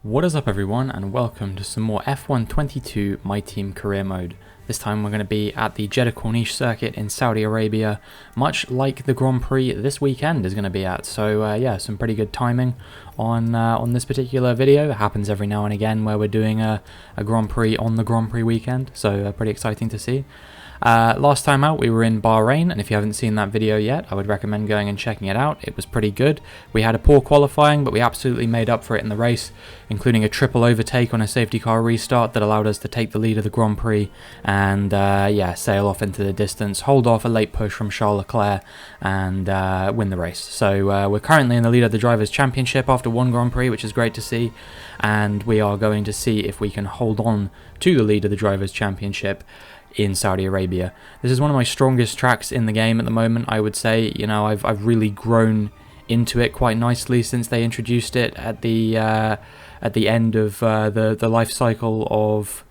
What is up everyone, and welcome to some more F1 22 My Team career mode. This time we're going to be at the Jeddah Corniche circuit in Saudi Arabia, much like the Grand Prix this weekend is going to be at. So yeah, some pretty good timing on this particular video. It happens every now and again where we're doing a Grand Prix on the Grand Prix weekend, so pretty exciting to see. Last time out we were in Bahrain, and if you haven't seen that video yet, I would recommend going and checking it out. It was pretty good. We had a poor qualifying, but we absolutely made up for it in the race, including a triple overtake on a safety car restart that allowed us to take the lead of the Grand Prix and yeah, sail off into the distance, hold off a late push from Charles Leclerc and win the race. So we're currently in the lead of the Drivers' Championship after one Grand Prix, which is great to see, and we are going to see if we can hold on to the lead of the Drivers' Championship in Saudi Arabia. This is one of my strongest tracks in the game at the moment, I would say. You know, I've really grown into it quite nicely since they introduced it at the end of the life cycle of,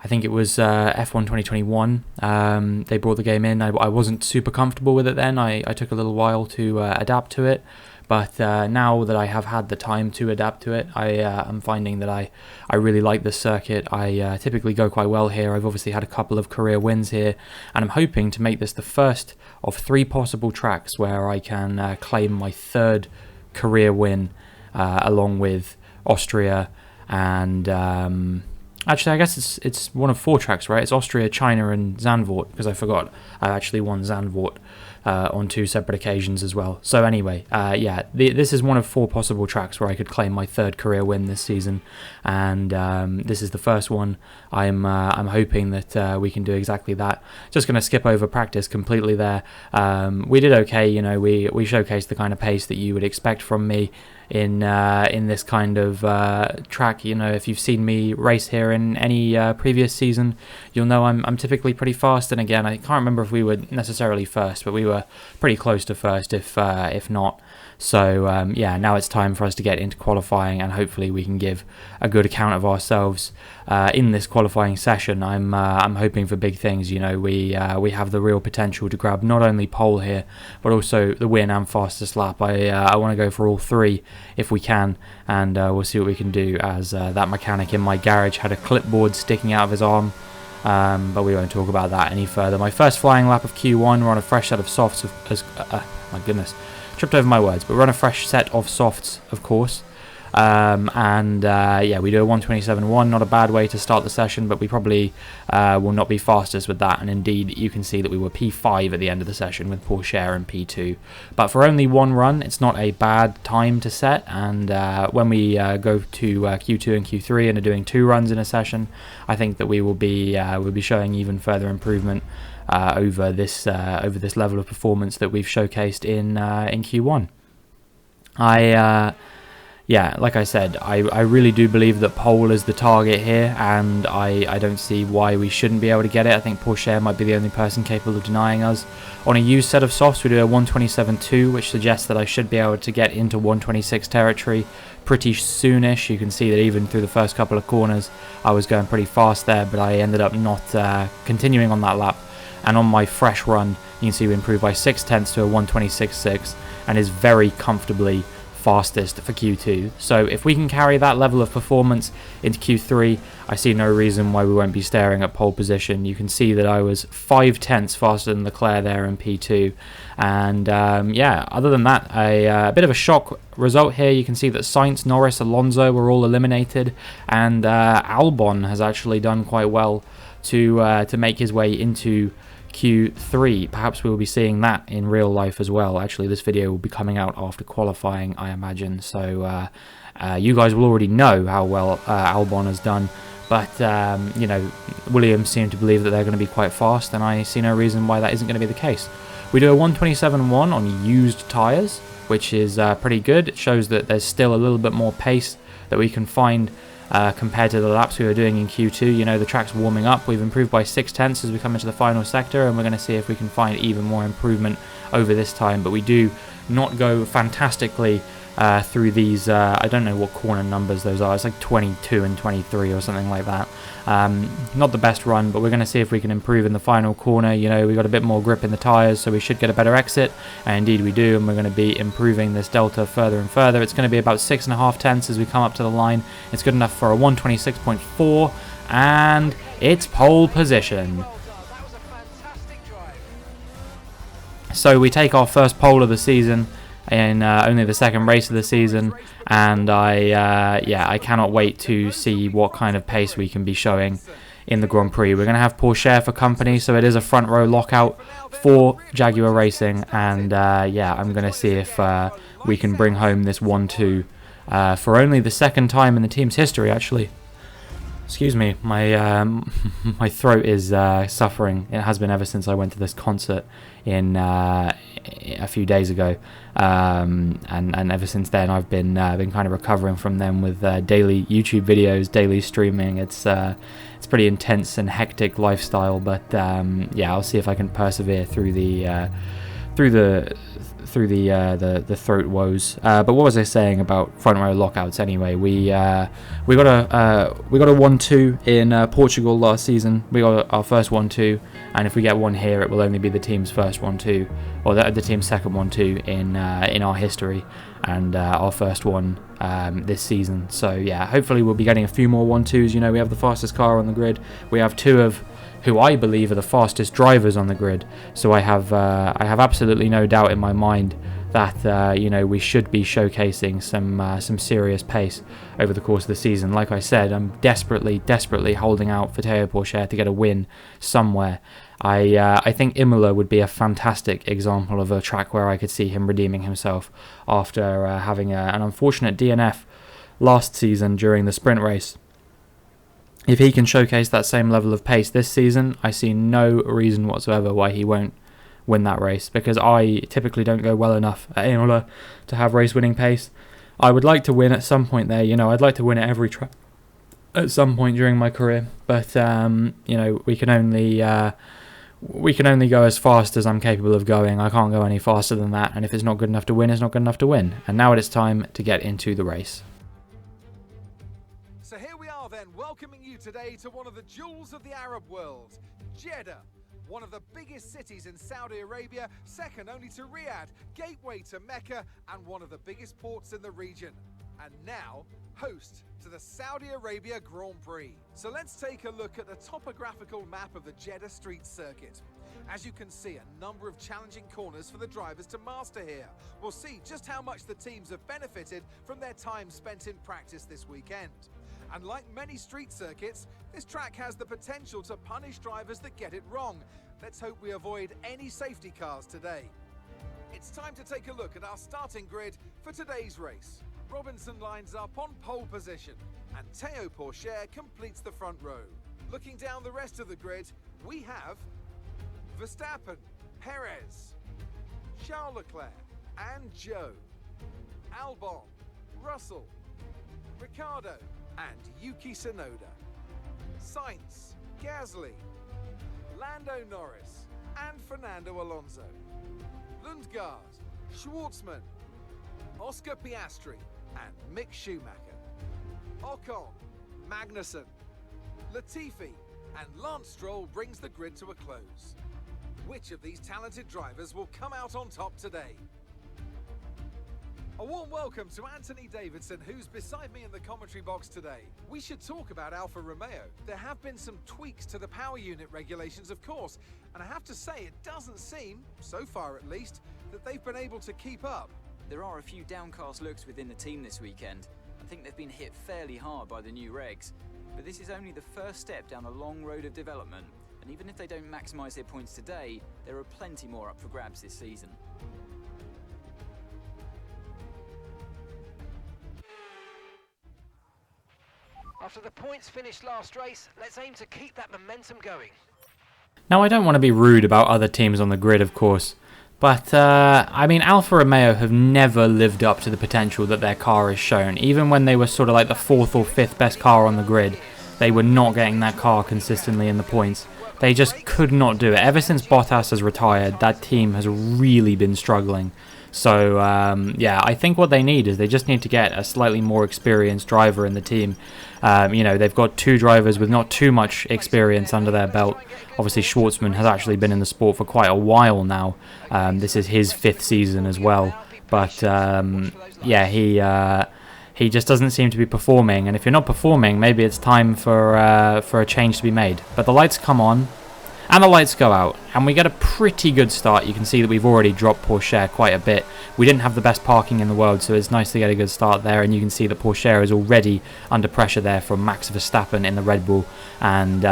I think it was F1 2021. They brought the game in. I wasn't super comfortable with it then. I took a little while to adapt to it. But now that I have had the time to adapt to it, I'm finding that I really like this circuit. I typically go quite well here. I've obviously had a couple of career wins here, and I'm hoping to make this the first of 3 possible tracks where I can claim my 3rd career win, along with Austria and... actually, I guess it's one of 4 tracks, right? It's Austria, China, and Zandvoort, because I forgot I actually won Zandvoort on 2 separate occasions as well. So anyway, yeah, this is one of 4 possible tracks where I could claim my 3rd career win this season, and this is the first one. I'm hoping that we can do exactly that. Just going to skip over practice completely there. We did okay, you know. We showcased the kind of pace that you would expect from me in this kind of track. You know, if you've seen me race here in any previous season, you'll know I'm typically pretty fast. And again, I can't remember if we were necessarily first, but we were pretty close to first, if not. So yeah, now it's time for us to get into qualifying, and hopefully we can give a good account of ourselves in this qualifying session. I'm hoping for big things. You know, we have the real potential to grab not only pole here, but also the win and fastest lap. I want to go for all 3 if we can, and we'll see what we can do, as that mechanic in my garage had a clipboard sticking out of his arm. But we won't talk about that any further. My first flying lap of Q1, we're on a fresh set of softs. My goodness, tripped over my words, but we're on a fresh set of softs, of course. Yeah, we do a 1:27.1, not a bad way to start the session, but we probably will not be fastest with that. And indeed, you can see that we were P5 at the end of the session with Pourchaire and P2. But for only 1 run, it's not a bad time to set. And when we go to Q2 and Q3 and are doing 2 runs in a session, I think that we will be showing even further improvement over this level of performance that we've showcased in Q1. Yeah, like I said, I really do believe that pole is the target here, and I don't see why we shouldn't be able to get it. I think Pourchaire might be the only person capable of denying us. On a used set of softs, we do a 1:27.2, which suggests that I should be able to get into 1:26 territory pretty soonish. You can see that even through the first couple of corners, I was going pretty fast there, but I ended up not continuing on that lap. And on my fresh run, you can see we improved by 0.6 to a 1:26.6, and is very comfortably fastest for Q2. So if we can carry that level of performance into Q3, I see no reason why we won't be staring at pole position. You can see that I was 0.5 faster than Leclerc there in P2, and yeah, other than that, a bit of a shock result here. You can see that Sainz, Norris, Alonso were all eliminated, and Albon has actually done quite well to make his way into Q3. Perhaps we will be seeing that in real life as well. Actually, this video will be coming out after qualifying, I imagine, so you guys will already know how well Albon has done. But you know, Williams seem to believe that they're going to be quite fast, and I see no reason why that isn't going to be the case. We do a 1:27.1 on used tyres, which is pretty good. It shows that there's still a little bit more pace that we can find compared to the laps we were doing in Q2. You know, the track's warming up. We've improved by 0.6 as we come into the final sector, and we're going to see if we can find even more improvement over this time. But we do not go fantastically through these, I don't know what corner numbers those are, it's like 22 and 23 or something like that. Not the best run, but we're going to see if we can improve in the final corner. You know, we got a bit more grip in the tyres, so we should get a better exit, and indeed we do, and we're going to be improving this delta further and further. It's going to be about 6.5 tenths as we come up to the line. It's good enough for a 126.4, and it's pole position. So we take our first pole of the season in only the second race of the season, and I cannot wait to see what kind of pace we can be showing in the Grand Prix. We're going to have Pourchaire for company, so it is a front row lockout for Jaguar Racing, and I'm going to see if we can bring home this 1-2 for only the second time in the team's history, actually. Excuse me, my my throat is suffering. It has been ever since I went to this concert in a few days ago, and ever since then I've been kind of recovering from them with daily YouTube videos, daily streaming. It's pretty intense and hectic lifestyle, but I'll see if I can persevere through the throat woes. But what was I saying about front row lockouts anyway? We got a 1-2 in Portugal last season. We got our first 1-2, and if we get one here, it will only be the team's first 1-2, or the team's second 1-2 in our history, and our first one this season. So yeah, hopefully we'll be getting a few more 1-2s. You know, we have the fastest car on the grid. We have two of who I believe are the fastest drivers on the grid. So I have absolutely no doubt in my mind that we should be showcasing some serious pace over the course of the season. Like I said, I'm desperately holding out for Théo Pourchaire to get a win somewhere. I think Imola would be a fantastic example of a track where I could see him redeeming himself after having an unfortunate DNF last season during the sprint race. If he can showcase that same level of pace this season, I see no reason whatsoever why he won't win that race, because I typically don't go well enough at Imola to have race-winning pace. I would like to win at some point there. I'd like to win at every track at some point during my career, but we can only go as fast as I'm capable of going. I can't go any faster than that, and if it's not good enough to win, it's not good enough to win. And now it is time to get into the race. So here we are then, welcoming you today to one of the jewels of the Arab world, Jeddah. One of the biggest cities in Saudi Arabia, second only to Riyadh, gateway to Mecca, and one of the biggest ports in the region. And now, host to the Saudi Arabia Grand Prix. So let's take a look at the topographical map of the Jeddah Street Circuit. As you can see, a number of challenging corners for the drivers to master here. We'll see just how much the teams have benefited from their time spent in practice this weekend. And like many street circuits, this track has the potential to punish drivers that get it wrong. Let's hope we avoid any safety cars today. It's time to take a look at our starting grid for today's race. Robinson lines up on pole position, and Théo Pourchaire completes the front row. Looking down the rest of the grid, we have Verstappen, Perez, Charles Leclerc, and Joe, Albon, Russell, Ricciardo, and Yuki Tsunoda, Sainz, Gasly, Lando Norris, and Fernando Alonso, Lundgaard, Schwartzman, Oscar Piastri, and Mick Schumacher, Ocon, Magnussen, Latifi, and Lance Stroll brings the grid to a close. Which of these talented drivers will come out on top today? A warm welcome to Anthony Davidson, who's beside me in the commentary box today. We should talk about Alfa Romeo. There have been some tweaks to the power unit regulations, of course, and I have to say it doesn't seem, so far at least, that they've been able to keep up. There are a few downcast looks within the team this weekend. I think they've been hit fairly hard by the new regs. But this is only the first step down a long road of development, and even if they don't maximise their points today, there are plenty more up for grabs this season. After the points finished last race, let's aim to keep that momentum going. Now, I don't want to be rude about other teams on the grid, of course, but Alfa Romeo have never lived up to the potential that their car has shown. Even when they were sort of like the 4th or 5th best car on the grid, they were not getting that car consistently in the points. They just could not do it. Ever since Bottas has retired, that team has really been struggling. So yeah, I think what they need is they just need to get a slightly more experienced driver in the team. You know, they've got 2 drivers with not too much experience under their belt. Obviously, Schwartzman has actually been in the sport for quite a while now. This is his 5th season as well. But yeah, he just doesn't seem to be performing. And if you're not performing, maybe it's time for a change to be made. But the lights come on. And the lights go out, and we get a pretty good start. You can see that we've already dropped Pourchaire quite a bit. We didn't have the best parking in the world, so it's nice to get a good start there. And you can see that Pourchaire is already under pressure there from Max Verstappen in the Red Bull. And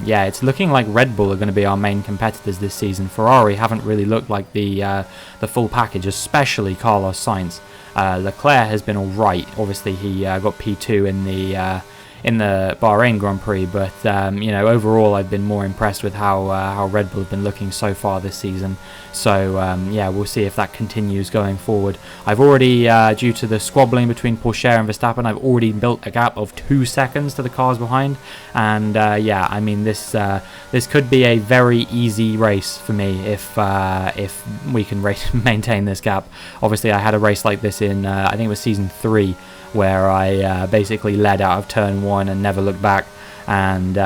yeah, it's looking like Red Bull are going to be our main competitors this season. Ferrari haven't really looked like the full package, especially Carlos Sainz. Leclerc has been alright. Obviously, he got P2 in the Bahrain Grand Prix, but you know, overall I've been more impressed with how Red Bull have been looking so far this season. So yeah, we'll see if that continues going forward. I've already, due to the squabbling between Pourchaire and Verstappen, I've already built a gap of 2 seconds to the cars behind, and yeah, I mean this could be a very easy race for me if we can maintain this gap. Obviously, I had a race like this in I think it was season 3, where I basically led out of turn 1 and never looked back, and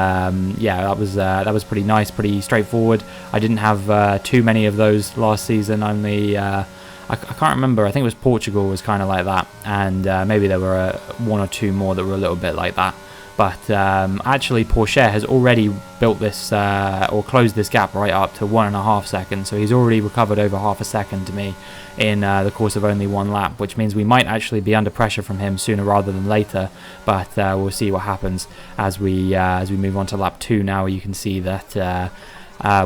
yeah, that was pretty nice, pretty straightforward. I didn't have too many of those last season. Only I can't remember, I think it was Portugal was kind of like that, and maybe there were 1 or 2 more that were a little bit like that. But actually, Pourchaire has already built this or closed this gap right up to 1.5 seconds. So he's already recovered over half a second to me in the course of only 1 lap, which means we might actually be under pressure from him sooner rather than later. But we'll see what happens as we move on to lap 2. Now you can see that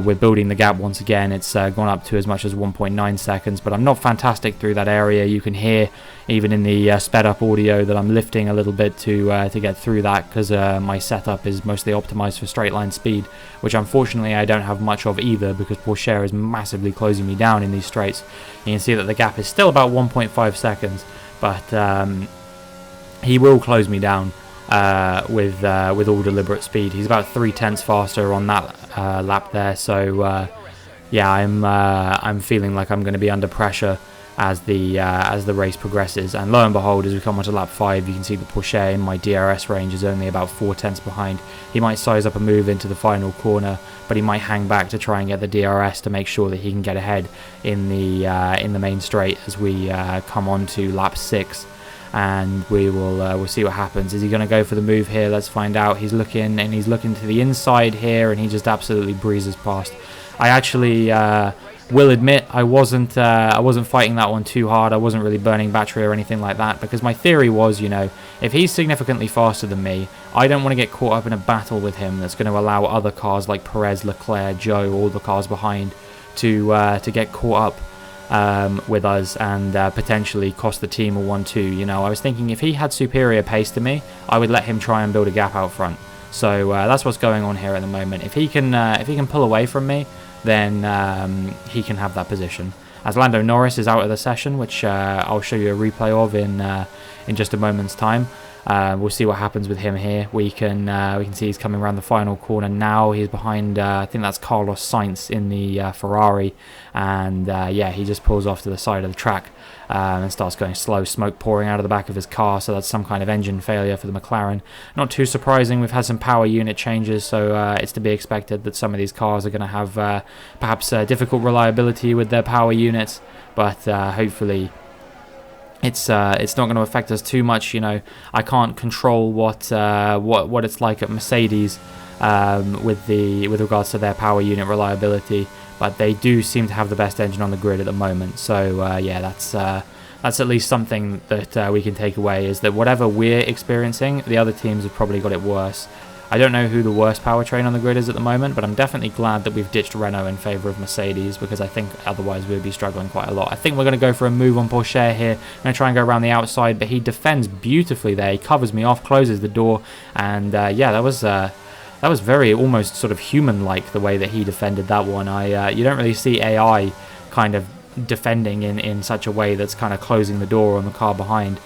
we're building the gap once again. It's gone up to as much as 1.9 seconds, but I'm not fantastic through that area. You can hear even in the sped up audio that I'm lifting a little bit to get through that, because my setup is mostly optimized for straight line speed, which unfortunately I don't have much of either, because Pourchaire is massively closing me down in these straights. You can see that the gap is still about 1.5 seconds, but he will close me down with all deliberate speed. He's about 0.3 faster on that lap there, so yeah, I'm feeling like I'm going to be under pressure as the race progresses. And lo and behold, as we come onto lap 5, you can see the Pourchaire in my DRS range is only about 0.4 behind. He might size up a move into the final corner, but he might hang back to try and get the DRS to make sure that he can get ahead in the main straight as we come on to lap 6. And we'll see what happens. Is he going to go for the move here? Let's find out. He's looking to the inside here, and he just absolutely breezes past. I actually will admit I wasn't fighting that one too hard. I wasn't really burning battery or anything like that, because my theory was, you know, if he's significantly faster than me, I don't want to get caught up in a battle with him that's going to allow other cars like Perez, Leclerc, Joe, all the cars behind to get caught up with us and potentially cost the team a 1-2. You know, I was thinking if he had superior pace to me, I would let him try and build a gap out front. So that's what's going on here at the moment. If he can pull away from me, then he can have that position. As Lando Norris is out of the session, which I'll show you a replay of in just a moment's time. We'll see what happens with him here. We can see he's coming around the final corner now. He's behind, I think that's Carlos Sainz in the Ferrari, and yeah, he just pulls off to the side of the track and starts going slow, smoke pouring out of the back of his car, so that's some kind of engine failure for the McLaren. Not too surprising, we've had some power unit changes, so it's to be expected that some of these cars are going to have perhaps difficult reliability with their power units, but hopefully it's not going to affect us too much. You know, I can't control what it's like at Mercedes with regards to their power unit reliability, but they do seem to have the best engine on the grid at the moment. So yeah, that's at least something that we can take away, is that whatever we're experiencing, the other teams have probably got it worse. I don't know who the worst powertrain on the grid is at the moment, but I'm definitely glad that we've ditched Renault in favour of Mercedes, because I think otherwise we'd be struggling quite a lot. I think we're going to go for a move on Pourchaire here. I'm going to try and go around the outside, but he defends beautifully there. He covers me off, closes the door, and yeah, that was very almost sort of human-like, the way that he defended that one. You don't really see AI kind of defending in such a way that's kind of closing the door on the car behind.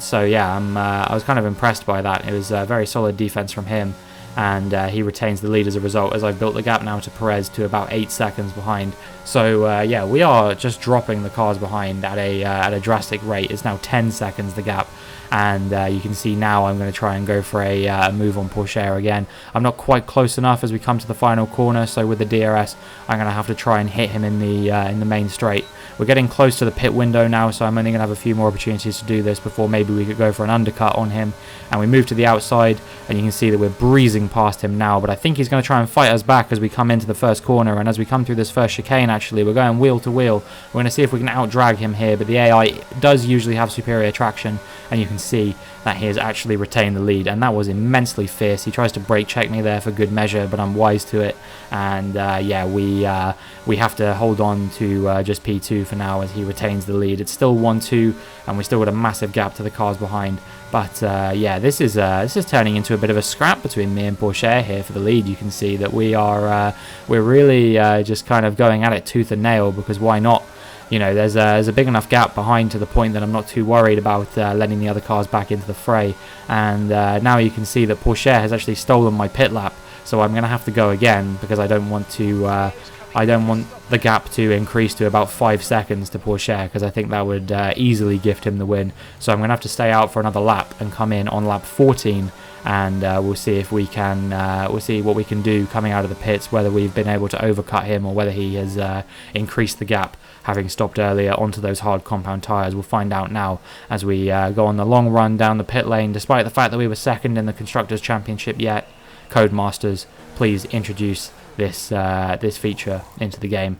So yeah, I was kind of impressed by that. It was a very solid defense from him, and he retains the lead as a result, as I've built the gap now to Perez to about 8 seconds behind. So yeah, we are just dropping the cars behind at a drastic rate. It's now 10 seconds the gap, and you can see now I'm going to try and go for a move on Pourchaire again. I'm not quite close enough as we come to the final corner, so with the DRS I'm going to have to try and hit him in the main straight. We're getting close to the pit window now, so I'm only going to have a few more opportunities to do this before maybe we could go for an undercut on him. And we move to the outside, and you can see that we're breezing past him now, but I think he's going to try and fight us back as we come into the first corner. And as we come through this first chicane, actually, we're going wheel to wheel. We're going to see if we can out-drag him here, but the AI does usually have superior traction, and you can see that he has actually retained the lead, and that was immensely fierce. He tries to brake check me there for good measure, but I'm wise to it, and yeah, we have to hold on to just P2 for now as he retains the lead. It's still 1-2, and we still got a massive gap to the cars behind. But yeah, this is turning into a bit of a scrap between me and Pourchaire here for the lead. You can see that we're really just kind of going at it tooth and nail, because why not? You know, there's a big enough gap behind to the point that I'm not too worried about letting the other cars back into the fray. And now you can see that Pourchaire has actually stolen my pit lap, so I'm going to have to go again, because I don't want the gap to increase to about 5 seconds to Pourchaire, because I think that would easily gift him the win. So I'm going to have to stay out for another lap and come in on lap 14, and we'll see if we can we'll see what we can do coming out of the pits, whether we've been able to overcut him or whether he has increased the gap having stopped earlier onto those hard compound tyres. We'll find out now as we go on the long run down the pit lane, despite the fact that we were second in the Constructors' Championship yet. Codemasters, please introduce this feature into the game.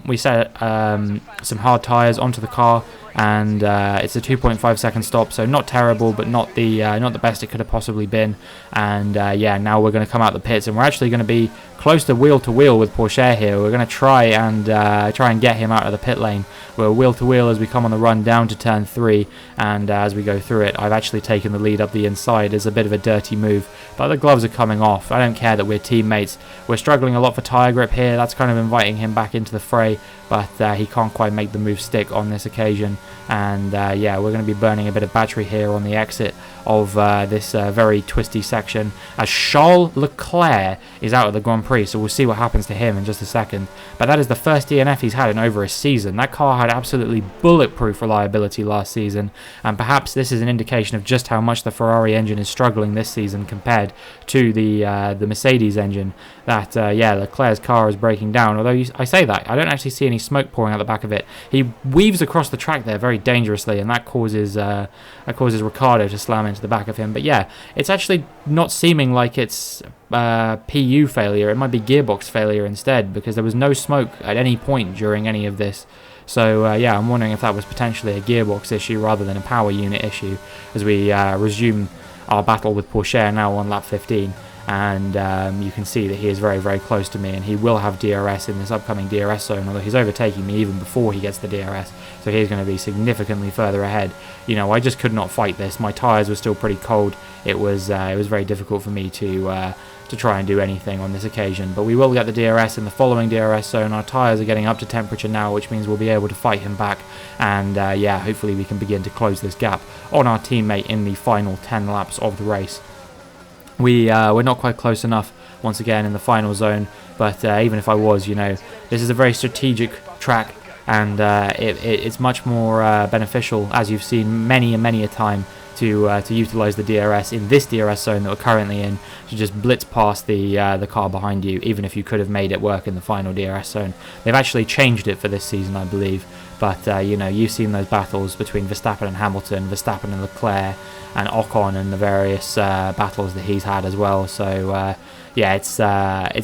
We set some hard tyres onto the car, and it's a 2.5 second stop, so not terrible, but not the best it could have possibly been. And yeah, now we're going to come out the pits, and we're actually going to be close to wheel with Pourchaire here. We're going to try and get him out of the pit lane. We're wheel to wheel as we come on the run down to turn 3, and as we go through it, I've actually taken the lead up the inside. It's a bit of a dirty move, but the gloves are coming off. I don't care that we're teammates. We're struggling a lot for tyre grip here. That's kind of inviting him back into the fray, but he can't quite make the move stick on this occasion. And yeah, we're going to be burning a bit of battery here on the exit of this very twisty section, as Charles Leclerc is out of the Grand Prix, so we'll see what happens to him in just a second. But that is the first DNF he's had in over a season. That car had absolutely bulletproof reliability last season, and perhaps this is an indication of just how much the Ferrari engine is struggling this season compared to the Mercedes engine. That yeah, Leclerc's car is breaking down, although I say that, I don't actually see any smoke pouring out the back of it. He weaves across the track there very dangerously, and that causes Ricciardo to slam into the back of him. But yeah, it's actually not seeming like it's PU failure. It might be gearbox failure instead, because there was no smoke at any point during any of this. So yeah, I'm wondering if that was potentially a gearbox issue rather than a power unit issue, as we resume our battle with Pourchaire now on lap 15. And you can see that he is very, very close to me, and he will have DRS in this upcoming DRS zone, although he's overtaking me even before he gets the DRS, so he's going to be significantly further ahead. You know, I just could not fight this. My tyres were still pretty cold. It was very difficult for me to try and do anything on this occasion, but we will get the DRS in the following DRS zone. Our tyres are getting up to temperature now, which means we'll be able to fight him back, and yeah, hopefully we can begin to close this gap on our teammate in the final 10 laps of the race. We're not quite close enough once again in the final zone, but even if I was, you know, this is a very strategic track, and it's much more beneficial, as you've seen many a time, to utilise the DRS in this DRS zone that we're currently in, to just blitz past the car behind you, even if you could have made it work in the final DRS zone. They've actually changed it for this season, I believe, but you know, you've seen those battles between Verstappen and Hamilton, Verstappen and Leclerc, and Ocon, and the various battles that he's had as well. So yeah, it's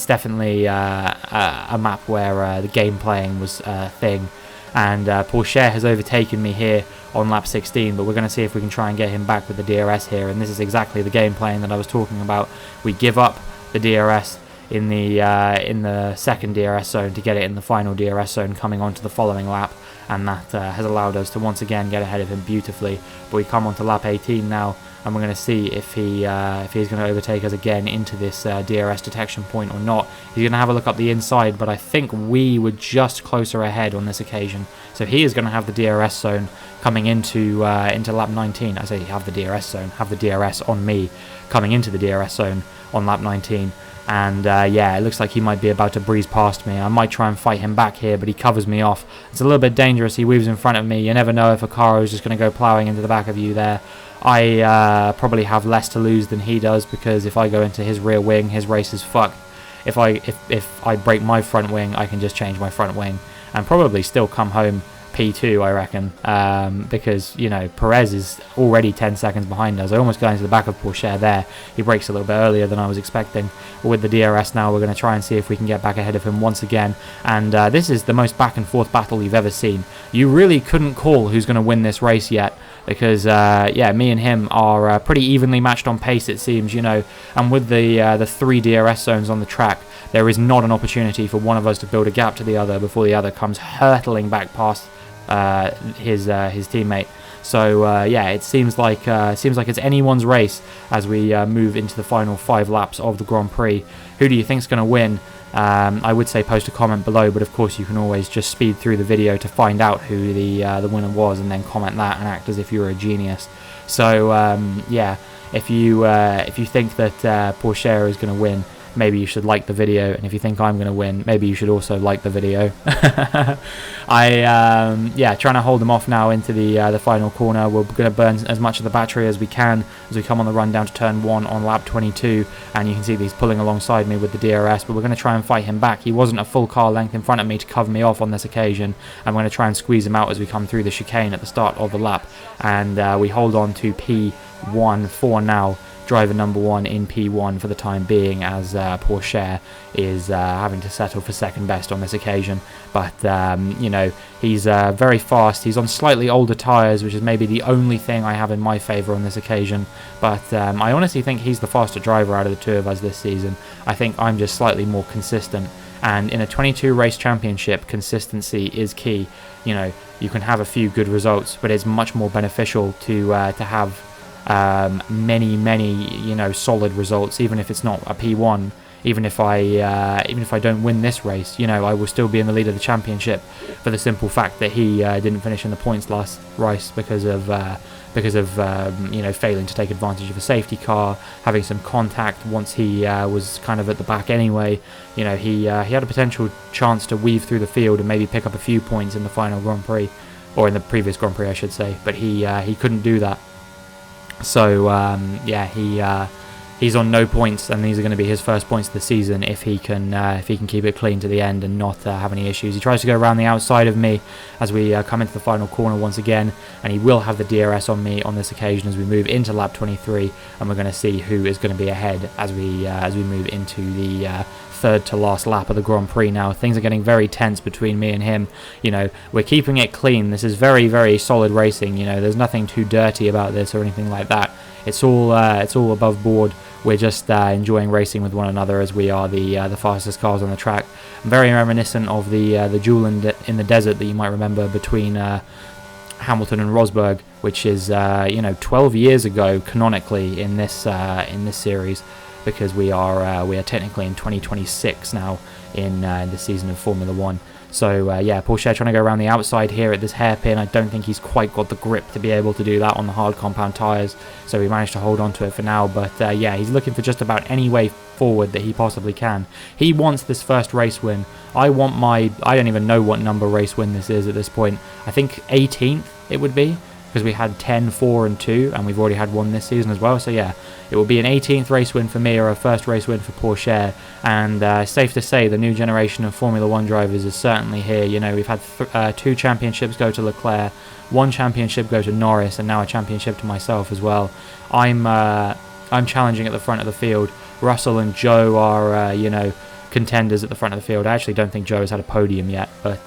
definitely a map where the game playing was a thing. And Pourchaire has overtaken me here on lap 16, but we're going to see if we can try and get him back with the DRS here, and this is exactly the game plan that I was talking about. We give up the DRS in the second DRS zone to get it in the final DRS zone coming onto the following lap, and that has allowed us to once again get ahead of him beautifully. But we come onto lap 18 now, and we're going to see if he's going to overtake us again into this DRS detection point or not. He's going to have a look up the inside, but I think we were just closer ahead on this occasion. So he is going to have the DRS zone coming into lap 19. I say have the DRS zone, have the DRS on me coming into the DRS zone on lap 19. And yeah, it looks like he might be about to breeze past me. I might try and fight him back here, but he covers me off. It's a little bit dangerous. He weaves in front of me. You never know if a car is just going to go ploughing into the back of you there. I probably have less to lose than he does, because if I go into his rear wing, his race is fucked. If I break my front wing, I can just change my front wing and probably still come home P2, I reckon, because, you know, Perez is already 10 seconds behind us. I almost got into the back of Pourchaire there. He brakes a little bit earlier than I was expecting. But with the DRS now, we're going to try and see if we can get back ahead of him once again. And this is the most back and forth battle you've ever seen. You really couldn't call who's going to win this race yet, because yeah, me and him are pretty evenly matched on pace, it seems, you know. And with the 3 DRS zones on the track, there is not an opportunity for one of us to build a gap to the other before the other comes hurtling back past his teammate. So yeah, it seems like it's anyone's race as we move into the final 5 laps of the Grand Prix. Who do you think's going to win? I would say post a comment below, but of course you can always just speed through the video to find out who the winner was, and then comment that and act as if you were a genius. So yeah, if you think that Pourchaire is going to win, maybe you should like the video, and if you think I'm going to win, maybe you should also like the video. Yeah, trying to hold them off now into the final corner. We're going to burn as much of the battery as we can as we come on the run down to turn 1 on lap 22, and you can see that he's pulling alongside me with the DRS, but we're going to try and fight him back. He wasn't a full car length in front of me to cover me off on this occasion. I'm going to try and squeeze him out as we come through the chicane at the start of the lap, and we hold on to P1 for now. Driver number 1 in P1 for the time being, as Pourchaire is having to settle for second best on this occasion. But you know, he's very fast. He's on slightly older tyres, which is maybe the only thing I have in my favour on this occasion. But I honestly think he's the faster driver out of the 2 of us this season. I think I'm just slightly more consistent. And in a 22 race championship, consistency is key. You know, you can have a few good results, but it's much more beneficial to have many, you know, solid results. Even if it's not a P1, even if I don't win this race, you know, I will still be in the lead of the championship, for the simple fact that he didn't finish in the points last race because of you know, failing to take advantage of a safety car, having some contact once he was kind of at the back anyway. You know, he had a potential chance to weave through the field and maybe pick up a few points in the final Grand Prix, or in the previous Grand Prix I should say, but he couldn't do that. So yeah, he's on no points, and these are going to be his first points of the season if he can keep it clean to the end and not have any issues. He tries to go around the outside of me as we come into the final corner once again, and he will have the DRS on me on this occasion as we move into lap 23, and we're going to see who is going to be ahead as we move into the third to last lap of the Grand Prix now. Things are getting very tense between me and him. You know, we're keeping it clean. This is very solid racing. You know, there's nothing too dirty about this or anything like that. It's all above board. We're just enjoying racing with one another as we are the fastest cars on the track. Very reminiscent of the duel in the desert that you might remember between Hamilton and Rosberg, which is you know, 12 years ago canonically in this series, because we are technically in 2026 now in the season of Formula 1. So yeah, Pourchaire trying to go around the outside here at this hairpin. I don't think he's quite got the grip to be able to do that on the hard compound tyres, so we managed to hold on to it for now. But yeah, he's looking for just about any way forward that he possibly can. He wants this first race win. I don't even know what number race win this is at this point. I think 18th it would be, because we had 10, 4 and 2, and we've already had one this season as well. So yeah, it will be an 18th race win for me, or a first race win for Pourchaire. And safe to say, the new generation of Formula 1 drivers is certainly here. You know, we've had 2 championships go to Leclerc, 1 championship go to Norris, and now a championship to myself as well. I'm challenging at the front of the field. Russell and Joe are you know, contenders at the front of the field. I actually don't think Joe has had a podium yet, but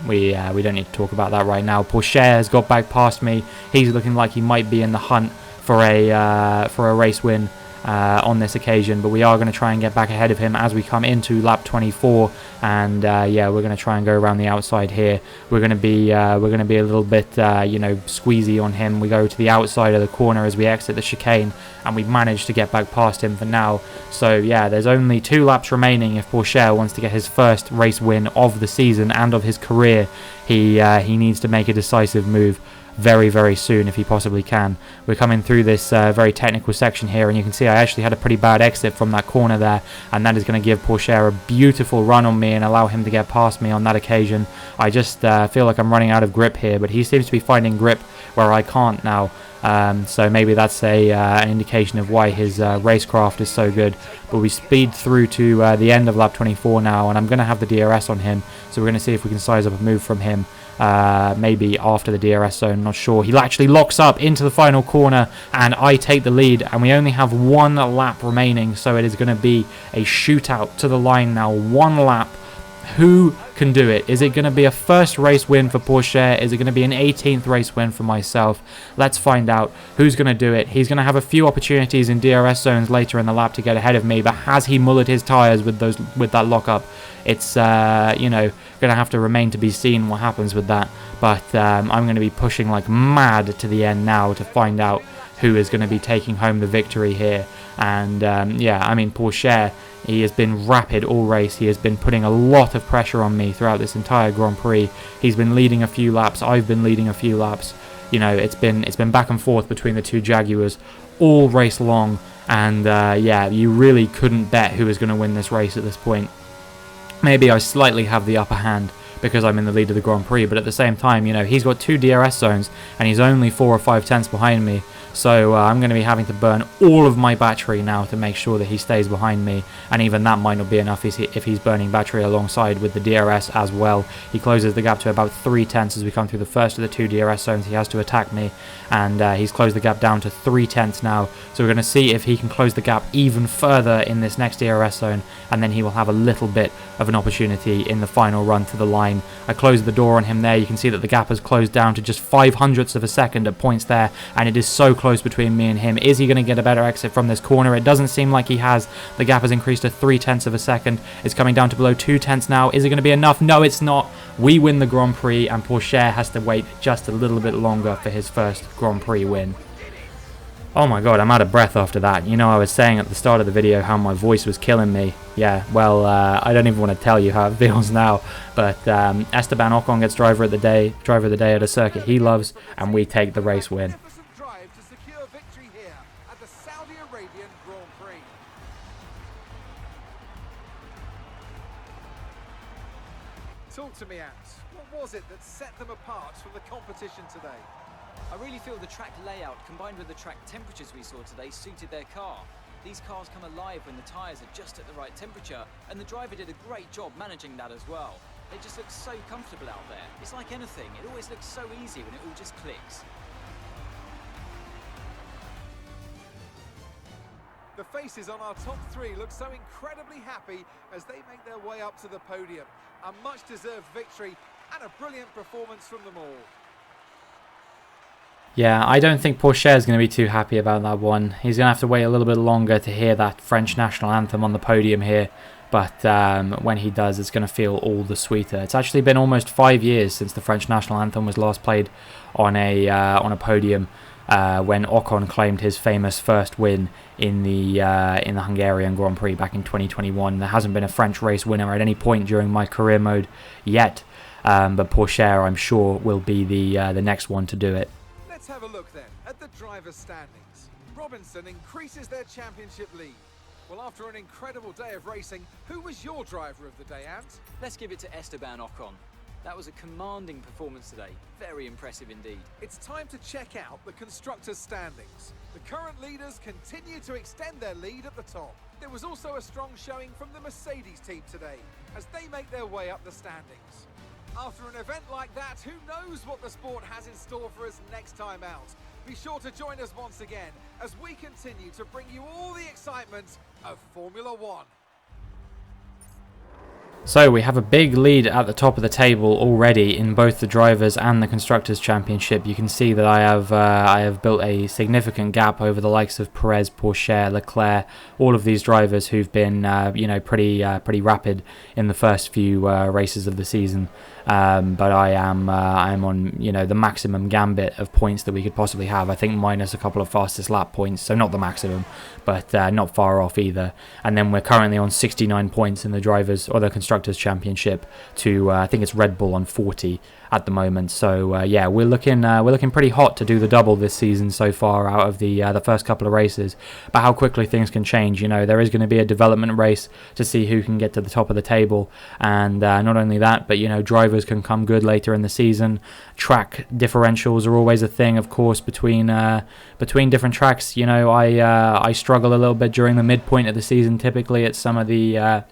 we don't need to talk about that right now. Pourchaire has got back past me. He's looking like he might be in the hunt for a race win on this occasion, but we are going to try and get back ahead of him as we come into lap 24. And yeah, we're going to try and go around the outside here. We're going to be a little bit you know, squeezy on him. We go to the outside of the corner as we exit the chicane, and we've managed to get back past him for now. So yeah, there's only 2 laps remaining if Pourchaire wants to get his first race win of the season and of his career. He needs to make a decisive move very, very soon if he possibly can. We're coming through this very technical section here, and you can see I actually had a pretty bad exit from that corner there, and that is going to give Pourchaire a beautiful run on me and allow him to get past me on that occasion. I just feel like I'm running out of grip here, but he seems to be finding grip where I can't now. So maybe that's an indication of why his racecraft is so good. But we speed through to the end of lap 24 now, and I'm going to have the DRS on him, so we're going to see if we can size up a move from him. Maybe after the DRS zone, not sure. He actually locks up into the final corner, and I take the lead, and we only have 1 lap remaining, so it is going to be a shootout to the line now. 1 lap. Who can do it? Is it going to be a first race win for Pourchaire? Is it going to be an 18th race win for myself? Let's find out who's going to do it. He's going to have a few opportunities in DRS zones later in the lap to get ahead of me, but has he mullered his tyres with that lockup? It's you know, going to have to remain to be seen what happens with that. But I'm going to be pushing like mad to the end now to find out who is going to be taking home the victory here. And yeah, I mean, Pourchaire, he has been rapid all race. He has been putting a lot of pressure on me throughout this entire Grand Prix. He's been leading a few laps. I've been leading a few laps. You know, it's been back and forth between the 2 Jaguars all race long. And yeah, you really couldn't bet who was going to win this race at this point. Maybe I slightly have the upper hand because I'm in the lead of the Grand Prix, but at the same time, you know, he's got 2 DRS zones and he's only 4 or 5 tenths behind me. So I'm going to be having to burn all of my battery now to make sure that he stays behind me, and even that might not be enough if he's burning battery alongside with the DRS as well. He closes the gap to about 3 tenths as we come through the first of the 2 DRS zones. He has to attack me, and he's closed the gap down to 3 tenths now. So we're going to see if he can close the gap even further in this next DRS zone, and then he will have a little bit of an opportunity in the final run to the line. I closed the door on him there. You can see that the gap has closed down to just 0.05 of a second at points there, and it is so close between me and him. Is he going to get a better exit from this corner? It doesn't seem like he has. The gap has increased to 0.3 of a second. It's coming down to below 2 tenths now. Is it going to be enough? No, it's not. We win the Grand Prix, and Pourchaire has to wait just a little bit longer for his first Grand Prix win. Oh my god, I'm out of breath after that. You know, I was saying at the start of the video how my voice was killing me. Yeah, well, I don't even want to tell you how it feels now. But Esteban Ocon gets driver of the day at a circuit he loves, and we take the race win. Magnificent drive to secure victory here at the Saudi Arabian Grand Prix. Talk to me, Ant. What was it that set them apart from the competition today? I really feel the track layout combined with the track temperatures we saw today suited their car. These cars come alive when the tyres are just at the right temperature, and the driver did a great job managing that as well. They just look so comfortable out there. It's like anything, it always looks so easy when it all just clicks. The faces on our top 3 look so incredibly happy as they make their way up to the podium. A much-deserved victory and a brilliant performance from them all. Yeah, I don't think Pourchaire is going to be too happy about that one. He's going to have to wait a little bit longer to hear that French national anthem on the podium here. But when he does, it's going to feel all the sweeter. It's actually been almost 5 years since the French national anthem was last played on a podium when Ocon claimed his famous first win in the Hungarian Grand Prix back in 2021. There hasn't been a French race winner at any point during my career mode yet, but Pourchaire, I'm sure, will be the next one to do it. Let's have a look then at the driver's standings. Robinson increases their championship lead. Well, after an incredible day of racing, who was your driver of the day, Ant? Let's give it to Esteban Ocon. That was a commanding performance today. Very impressive indeed. It's time to check out the constructors' standings. The current leaders continue to extend their lead at the top. There was also a strong showing from the Mercedes team today as they make their way up the standings. After an event like that, who knows what the sport has in store for us next time out? Be sure to join us once again as we continue to bring you all the excitement of Formula One. So we have a big lead at the top of the table already in both the Drivers' and the Constructors' Championship. You can see that I have built a significant gap over the likes of Perez, Pourchaire, Leclerc, all of these drivers who've been pretty rapid in the first few races of the season. But I'm on the maximum gambit of points that we could possibly have. I think minus a couple of fastest lap points, so not the maximum, but not far off either. And then we're currently on 69 points in the Drivers' or the Constructors' Championship to I think it's Red Bull on 40 at the moment. So yeah, we're looking pretty hot to do the double this season so far out of the first couple of races. But how quickly things can change. There is going to be a development race to see who can get to the top of the table, and not only that, but drivers can come good later in the season. Track differentials are always a thing, of course, between different tracks. I struggle a little bit during the midpoint of the season typically at some of the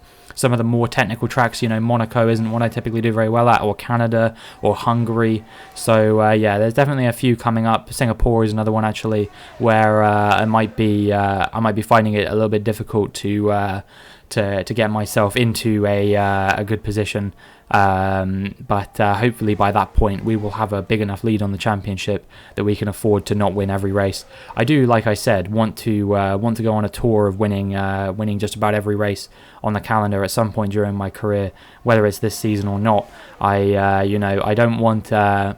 more technical tracks. Monaco isn't one I typically do very well at, or Canada or Hungary. So yeah, there's definitely a few coming up. Singapore is another one actually, where I might be finding it a little bit difficult to get myself into a good position. But hopefully by that point we will have a big enough lead on the championship that we can afford to not win every race. I do, like I said, want to go on a tour of winning just about every race on the calendar at some point during my career, whether it's this season or not. I don't want to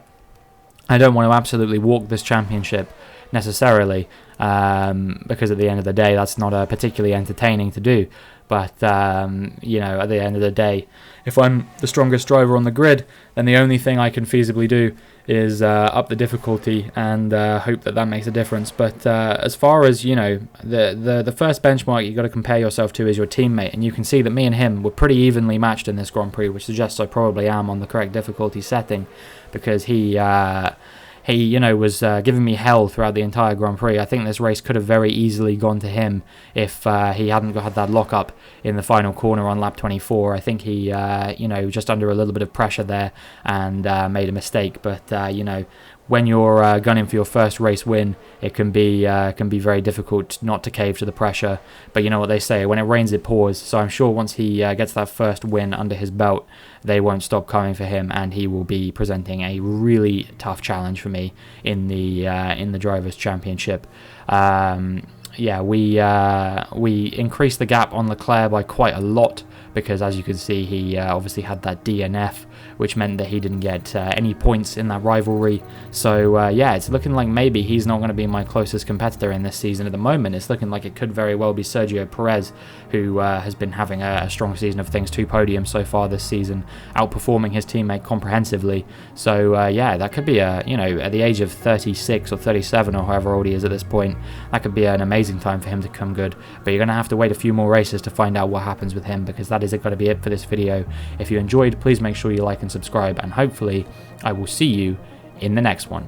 absolutely walk this championship necessarily, because at the end of the day that's not particularly entertaining to do. But at the end of the day, if I'm the strongest driver on the grid, then the only thing I can feasibly do is up the difficulty and hope that makes a difference. But as far as the first benchmark you got to compare yourself to is your teammate, and you can see that me and him were pretty evenly matched in this Grand Prix, which suggests I probably am on the correct difficulty setting, because he was giving me hell throughout the entire Grand Prix. I think this race could have very easily gone to him if he hadn't had that lock-up in the final corner on lap 24. I think he, just under a little bit of pressure there and made a mistake. But, when you're gunning for your first race win, it can be very difficult not to cave to the pressure. But you know what they say, when it rains it pours. So I'm sure once he gets that first win under his belt, they won't stop coming for him, and he will be presenting a really tough challenge for me in the Drivers' Championship. Yeah, we increased the gap on Leclerc by quite a lot, because as you can see, he obviously had that DNF, which meant that he didn't get any points in that rivalry. So yeah, it's looking like maybe he's not going to be my closest competitor in this season. At the moment, it's looking like it could very well be Sergio Perez, who has been having a strong season of things, 2 podiums so far this season, outperforming his teammate comprehensively. So yeah, that could be at the age of 36 or 37 or however old he is at this point, that could be an amazing time for him to come good. But you're going to have to wait a few more races to find out what happens with him, because that is going to be it for this video. If you enjoyed, please make sure you like and subscribe, and hopefully I will see you in the next one.